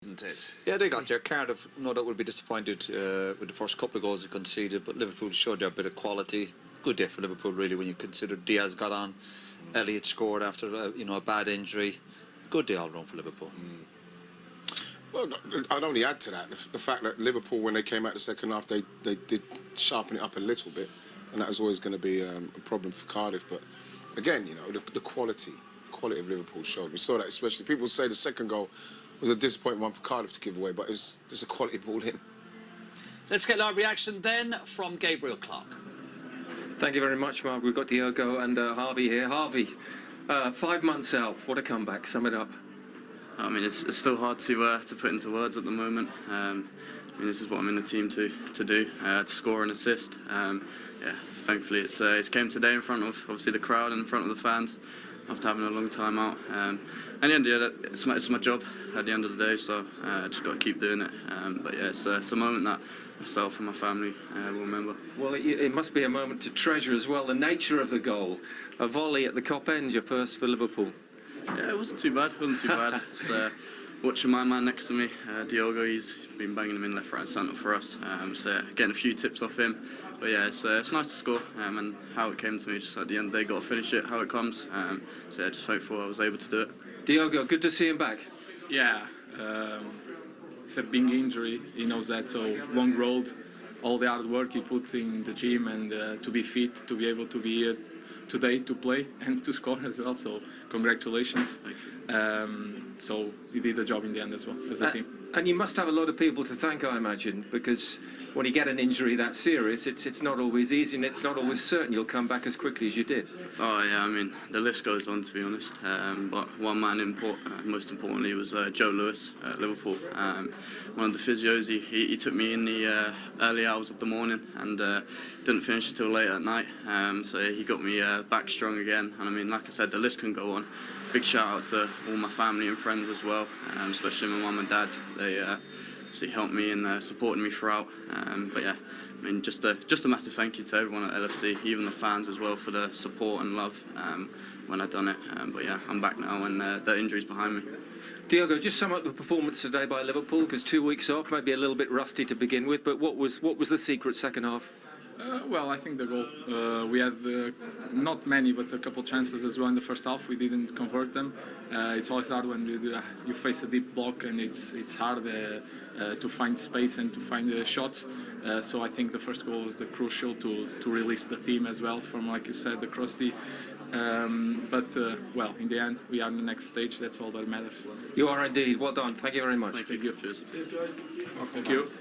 Isn't it? Yeah, they got there. Cardiff, no doubt, will be disappointed with the first couple of goals they conceded, but Liverpool showed their bit of quality. Good day for Liverpool, really, when you consider Diaz got on, Elliott scored after a bad injury. Good day all round for Liverpool. Well, I'd only add to that the fact that Liverpool, when they came out the second half, they did sharpen it up a little bit, and that was always going to be a problem for Cardiff. But again, the quality of Liverpool showed. We saw that, especially people say the second goal was a disappointing one for Cardiff to give away, but it was just a quality ball in. Let's get live reaction then from Gabriel Clark. Thank you very much, Mark. We've got Diogo and Harvey here. Harvey, 5 months out. What a comeback. Sum it up. I mean, it's still hard to put into words at the moment. I mean, this is what I'm in the team to do, to score and assist. Yeah, thankfully it's came today in front of obviously the crowd and in front of the fans after having a long time out. And in the end, yeah, it's my job at the end of the day, so I just got to keep doing it. But yeah, it's a moment that myself and my family will remember. Well, it must be a moment to treasure as well. The nature of the goal, a volley at the Cop End, your first for Liverpool. Yeah, it wasn't too bad. It's, watching my man next to me, Diogo, he's been banging them in left, right, and centre for us. So yeah, getting a few tips off him. But yeah, it's nice to score. And how it came to me, just at the end of the day, got to finish it how it comes. So yeah, just thankful I was able to do it. Diogo, good to see him back. Yeah, it's a big injury. He knows that. So long road, all the hard work he put in the gym, and to be fit, to be able to be here today to play and to score as well. So congratulations. So he did the job in the end as well as a team. And you must have a lot of people to thank, I imagine, because when you get an injury that serious, it's not always easy, and it's not always certain you'll come back as quickly as you did. Oh yeah, I mean, the list goes on, to be honest. But one man most importantly was Joe Lewis at Liverpool. One of the physios, he took me in the early hours of the morning and didn't finish until late at night. So he got me back strong again. And I mean, like I said, the list can go on. Big shout out to all my family and friends as well, especially my mum and dad. They obviously helped me and supported me throughout. But yeah, I mean, just a massive thank you to everyone at LFC, even the fans as well, for the support and love when I done it. But yeah, I'm back now and the injury's behind me. Diogo, just sum up the performance today by Liverpool, because 2 weeks off, maybe a little bit rusty to begin with, but what was the secret second half? Well, I think the goal. We had not many, but a couple chances as well in the first half. We didn't convert them. It's always hard when you face a deep block, and it's hard to find space and to find the shots. So I think the first goal was the crucial to release the team as well from, like you said, the crusty. Well, in the end, we are in the next stage. That's all that matters. You are indeed. Well done. Thank you very much. Thank you. Cheers. Thank you.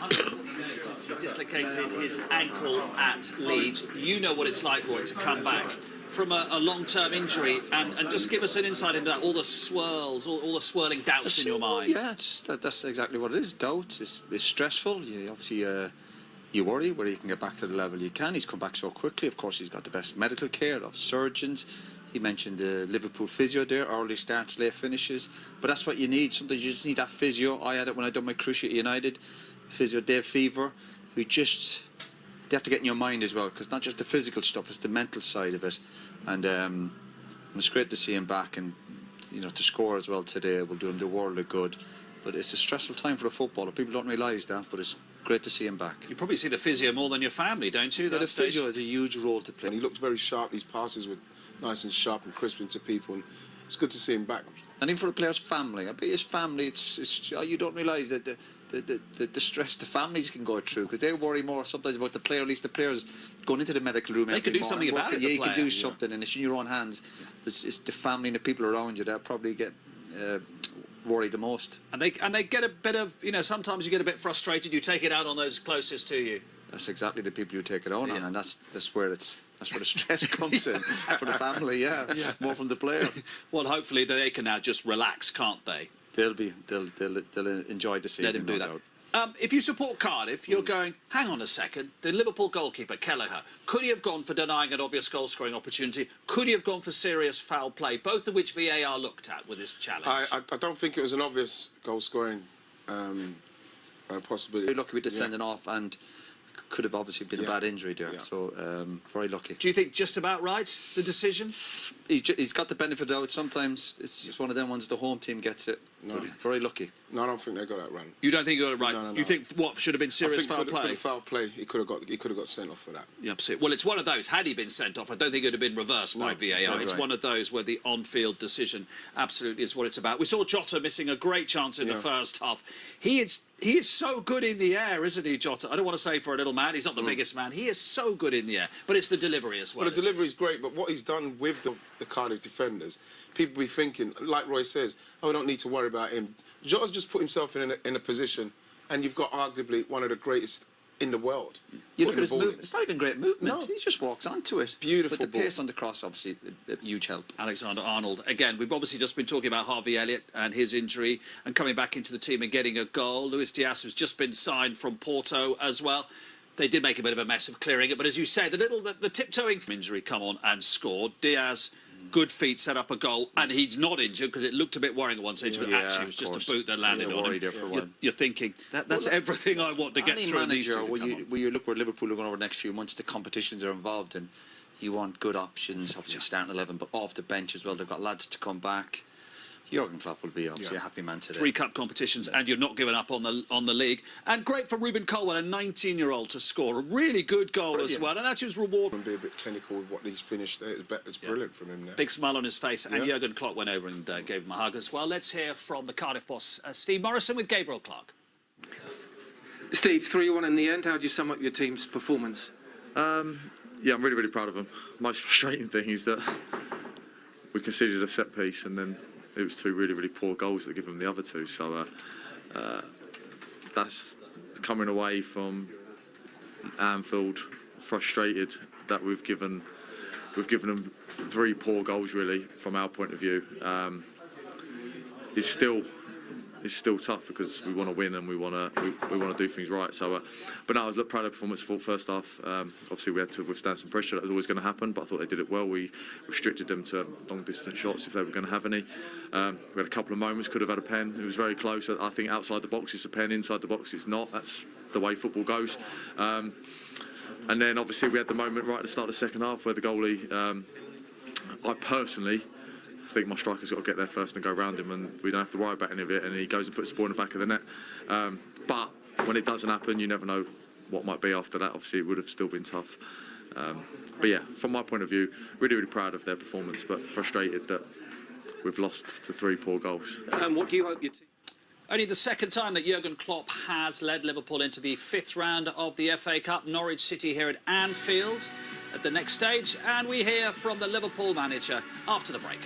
140 days since he dislocated his ankle at Leeds. You know what it's like, Roy, to come back from a long-term injury, and just give us an insight into that, all the swirls, all the swirling doubts in your mind. Yeah, that's exactly what it is. Doubts. It's stressful. You worry whether you can get back to the level you can. He's come back so quickly. Of course, he's got the best medical care of surgeons. He mentioned the Liverpool physio there, early starts, late finishes. But that's what you need. Sometimes you just need that physio. I had it when I done my cruciate at United. Physio Dave Fever, who they have to get in your mind as well, because it's not just the physical stuff, it's the mental side of it. And it's great to see him back, and to score as well today will do him the world of good. But it's a stressful time for a footballer. People don't realise that, but it's great to see him back. You probably see the physio more than your family, don't you? Yeah, the physio has a huge role to play. And he looked very sharp. These passes were nice and sharp and crisp into people. And it's good to see him back. And even for the player's family, I bet his family, it's you don't realise that the stress the families can go through, because they worry more sometimes about the player. At least the players going into the medical room. They can do something about it. Yeah, you can do something, and it's in your own hands. It's the family and the people around you that probably get worried the most. And they get a bit of, sometimes you get a bit frustrated. You take it out on those closest to you. That's exactly the people you take it on, and that's where the stress comes in for the family. Yeah, more from the player. Well, hopefully they can now just relax, can't they? They'll enjoy the season. Let him do that. If you support Cardiff, you're going, hang on a second, the Liverpool goalkeeper, Kelleher, could he have gone for denying an obvious goal-scoring opportunity? Could he have gone for serious foul play? Both of which VAR looked at with this challenge. I don't think it was an obvious goal-scoring possibility. Very lucky with the sending off, and could have obviously been a bad injury there. Yeah. So very lucky. Do you think just about right, the decision? He's got the benefit of the doubt. Sometimes it's just one of them ones. The home team gets it. No. But he's very lucky. No, I don't think they got that run. You don't think you got it right? No. You think what should have been I serious think foul for play? the foul play, he could have got sent off for that. Yeah, absolutely. Well, it's one of those. Had he been sent off, I don't think it would have been reversed by No, VAR. It's right. one of those where the on-field decision absolutely is what it's about. We saw Jota missing a great chance in the first half. He is so good in the air, isn't he, Jota? I don't want to say for a little man. He's not the biggest man. He is so good in the air. But it's the delivery as well. Well, the delivery is great, but what he's done with the Cardiff defenders, people be thinking, like Roy says, oh, we don't need to worry about him. Jota's just put himself in a position, and you've got arguably one of the greatest in the world. You look putting at his the ball in. movement. It's not even great movement. No. He just walks onto it. Beautiful But the ball. pace on the cross, obviously, a huge help. Alexander-Arnold. Again, we've obviously just been talking about Harvey Elliott and his injury and coming back into the team and getting a goal. Luis Diaz has just been signed from Porto as well. They did make a bit of a mess of clearing it, but as you say, the tiptoeing from injury come on and scored. Diaz, good feet, set up a goal, and he's not injured because it looked a bit worrying at one stage, but actually it was just a boot that landed on him. There for a while. You're thinking, that's everything I want to get Any through. and these two manager, to when come on. you look where Liverpool are going over the next few months, the competitions are involved in. You want good options, obviously starting 11, but off the bench as well. They've got lads to come back. Jurgen Klopp will be obviously a happy man today. 3 cup competitions, and you're not giving up on the league. And great for Ruben Colwell, a 19-year-old, to score a really good goal as well. And that's his reward. And be a bit clinical with what he's finished there. It's brilliant from him now. Big smile on his face, and Jurgen Klopp went over and gave him a hug as well. Let's hear from the Cardiff boss, Steve Morrison, with Gabriel Clark. Steve, 3-1 in the end. How do you sum up your team's performance? Yeah, I'm really, really proud of them. Most frustrating thing is that we conceded a set piece and then it was 2 really, really poor goals that give them the other 2. So that's coming away from Anfield frustrated that we've given them 3 poor goals really from our point of view. It's still tough because we want to win and we want to do things right. So, but no, I was proud of the performance for the first half. Obviously, we had to withstand some pressure. That was always going to happen, but I thought they did it well. We restricted them to long distance shots if they were going to have any. We had a couple of moments, could have had a pen. It was very close. I think outside the box it's a pen, inside the box it's not. That's the way football goes. And then obviously we had the moment right at the start of the second half where the goalie, I personally think my striker's got to get there first and go round him, and we don't have to worry about any of it, and he goes and puts the ball in the back of the net. But when it doesn't happen, you never know what might be after that. Obviously, it would have still been tough. But yeah, from my point of view, really, really proud of their performance, but frustrated that we've lost to 3 poor goals. And what do you hope your team... Only the second time that Jurgen Klopp has led Liverpool into the 5th round of the FA Cup. Norwich City here at Anfield at the next stage, and we hear from the Liverpool manager after the break.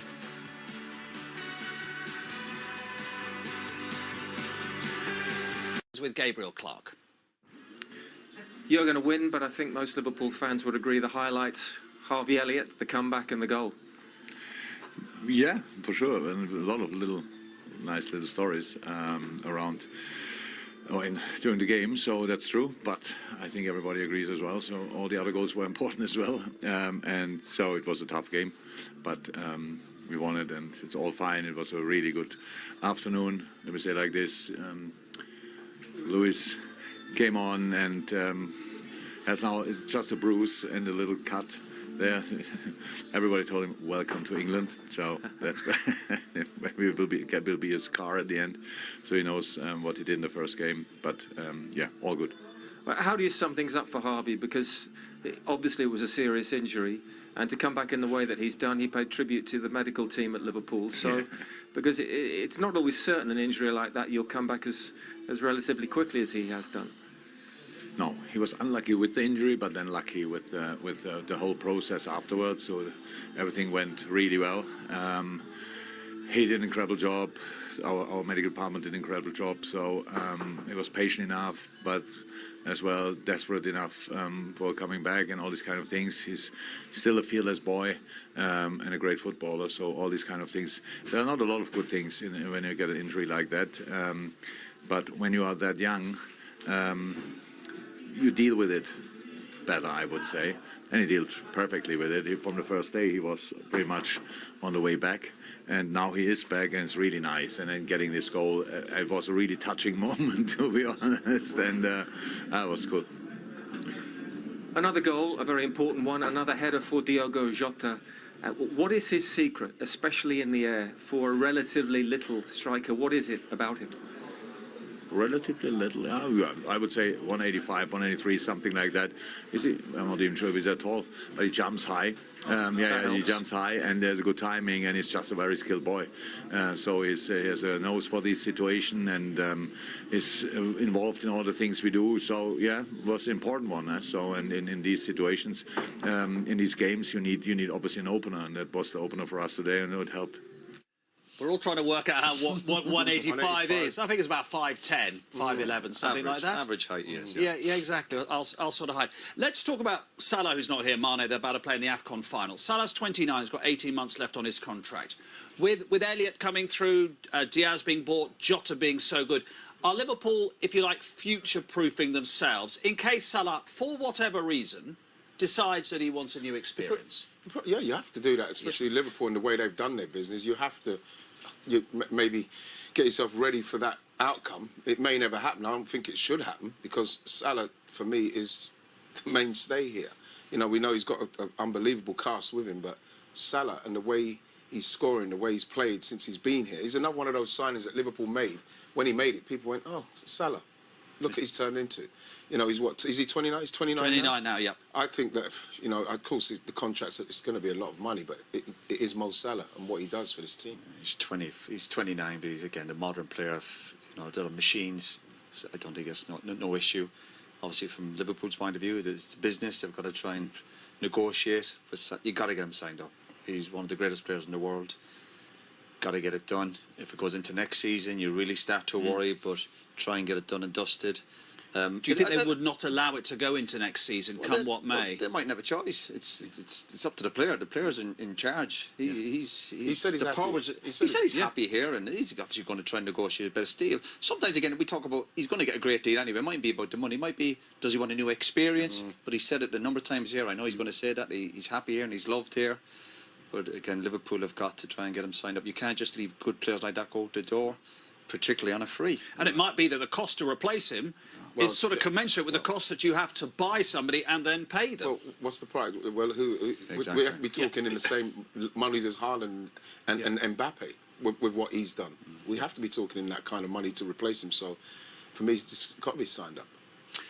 With Gabriel Clark. You're going to win, but I think most Liverpool fans would agree the highlights, Harvey Elliott, the comeback and the goal. Yeah, for sure, and a lot of nice little stories around during the game, so that's true, but I think everybody agrees as well, so all the other goals were important as well, and so it was a tough game, but we won it and it's all fine. It was a really good afternoon, let me say it like this. Luis came on and has now, it's just a bruise and a little cut there. Everybody told him, welcome to England. So that's maybe it will be a scar at the end. So he knows what he did in the first game. But yeah, all good. Well, how do you sum things up for Harvey? Because obviously it was a serious injury. And to come back in the way that he's done, he paid tribute to the medical team at Liverpool. So, because it's not always certain an injury like that, you'll come back as relatively quickly as he has done. No, he was unlucky with the injury, but then lucky with the whole process afterwards. So everything went really well. He did an incredible job. Our medical department did an incredible job. So he was patient enough, but as well desperate enough for coming back and all these kind of things. He's still a fearless boy and a great footballer. So all these kind of things. There are not a lot of good things when you get an injury like that. But when you are that young, you deal with it better, I would say. And he dealt perfectly with it. From the first day, he was pretty much on the way back. And now he is back, and it's really nice. And then getting this goal, it was a really touching moment, to be honest. And that was good. Another goal, a very important one, another header for Diogo Jota. What is his secret, especially in the air, for a relatively little striker? What is it about him? Relatively little. I would say 185, 183, something like that. I'm not even sure if he's that tall, but he jumps high. He jumps high, and there's a good timing, and he's just a very skilled boy. So he has a nose for this situation, and is involved in all the things we do. So yeah, it was an important one. So in these situations, in these games, you need obviously an opener, and that was the opener for us today, and it helped. We're all trying to work out what 185 is. I think it's about 5'10", 5'11", something like that. Average height, yes. Yeah, exactly. I'll sort of height. Let's talk about Salah, who's not here. Mane, they're about to play in the AFCON final. Salah's 29. He's got 18 months left on his contract. With Elliott coming through, Diaz being bought, Jota being so good, are Liverpool, if you like, future-proofing themselves in case Salah, for whatever reason, decides that he wants a new experience? Yeah, you have to do that, especially Liverpool and the way they've done their business. You have to maybe get yourself ready for that outcome. It may never happen. I don't think it should happen because Salah, for me, is the mainstay here. You know, we know he's got an unbelievable cast with him, but Salah and the way he's scoring, the way he's played since he's been here, he's another one of those signings that Liverpool made. When he made it, people went, "Oh, Salah, look what he's turned into." You know, he's what? Is he 29? He's 29 now? 29 now, yeah. I think that, you know, of course, the contracts, it's going to be a lot of money, but it is Mo Salah and what he does for this team. He's 29, but he's, again, a modern player. You know, there are machines. So I don't think it's no issue. Obviously, from Liverpool's point of view, it's business. They've got to try and negotiate. But you've got to get him signed up. He's one of the greatest players in the world. Got to get it done. If it goes into next season, you really start to worry, but try and get it done and dusted. Do you think they would not allow it to go into next season, come what may? Well, they might have a choice. It's up to the player. The player's in charge. He said he's happy. He said he's happy here, and he's obviously going to try and negotiate a bit of deal. Sometimes, again, we talk about he's going to get a great deal anyway. It mightn't be about the money. It might be, does he want a new experience? But he said it a number of times here. I know he's going to say that. He's happy here and he's loved here. But again, Liverpool have got to try and get him signed up. You can't just leave good players like that go out the door, particularly on a free. And it might be that the cost to replace him is sort of commensurate with the cost that you have to buy somebody and then pay them. Well, what's the price? Well, Exactly. we have to be talking in the same monies as Haaland and Mbappe with what he's done. We have to be talking in that kind of money to replace him. So, for me, it's got to be signed up.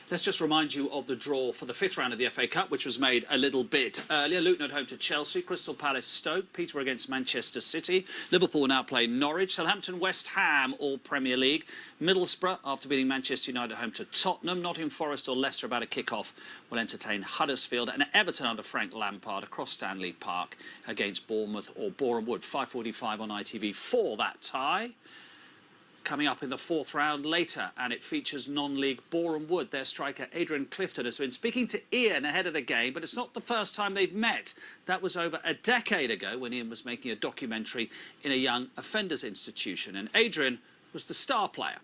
Let's just remind you of the draw for the fifth round of the FA Cup, which was made a little bit earlier. Luton at home to Chelsea, Crystal Palace Stoke, Peterborough against Manchester City. Liverpool will now play Norwich, Southampton West Ham, all Premier League. Middlesbrough, after beating Manchester United at home to Tottenham. Nottingham Forest or Leicester about a kick-off will entertain Huddersfield. And Everton under Frank Lampard across Stanley Park against Bournemouth or Boreham Wood. 5:45 on ITV for that tie. Coming up in the fourth round later, and it features non-league Boreham Wood. Their striker Adrian Clifton has been speaking to Ian ahead of the game, but it's not the first time they've met. That was over a decade ago when Ian was making a documentary in a young offenders institution, and Adrian was the star player.